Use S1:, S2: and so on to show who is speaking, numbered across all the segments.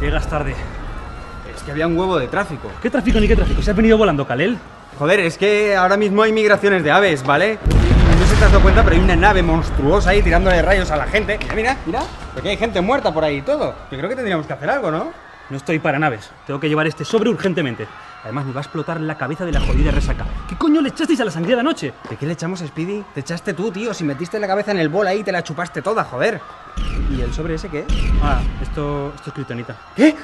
S1: Llegas tarde.
S2: Es que había un huevo de tráfico.
S1: ¿Qué tráfico ni qué tráfico? ¿Se has venido volando, Kal-El?
S2: Joder, es que ahora mismo hay migraciones de aves, ¿vale? No sé si te has dado cuenta, pero hay una nave monstruosa ahí tirándole rayos a la gente. Mira. Porque hay gente muerta por ahí y todo. Yo creo que tendríamos que hacer algo, ¿no?
S1: No estoy para naves. Tengo que llevar este sobre urgentemente. Además, me va a explotar la cabeza de la jodida resaca. ¿Qué coño le echasteis a la sangría de anoche?
S2: ¿De qué le echamos, Speedy? Te echaste tú, tío. Si metiste la cabeza en el bol ahí, te la chupaste toda, joder. ¿Y el sobre ese qué?
S1: Ah, esto es kriptonita.
S2: ¿Qué?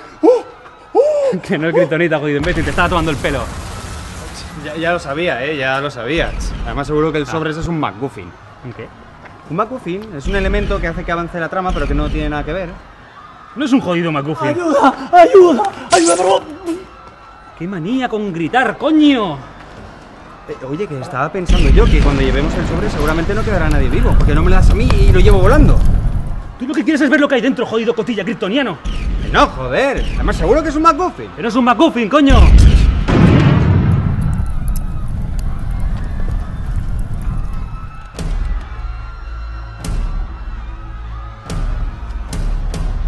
S1: Que no es kriptonita, jodido imbécil. Te estaba tomando el pelo.
S2: Ya lo sabía, ya lo sabía. Además, seguro que el sobre ese es un MacGuffin.
S1: ¿Un qué?
S2: Un MacGuffin es un elemento que hace que avance la trama, pero que no tiene nada que ver.
S1: No es un jodido MacGuffin.
S3: ¡Ayuda! ¡Ayuda! ¡Ayuda, por favor!
S1: ¡Qué manía con gritar, coño!
S2: Oye, que estaba pensando yo que cuando llevemos el sobre seguramente no quedará nadie vivo, porque no me lo das a mí y lo llevo volando.
S1: Tú lo que quieres es ver lo que hay dentro, jodido cotilla kryptoniano.
S2: Que no, joder. Además, seguro que es un MacGuffin.
S1: Que no es un MacGuffin, coño.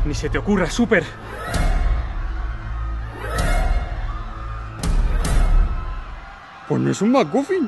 S1: Ni se te ocurra, Super.
S2: Pues no es un MacGuffin.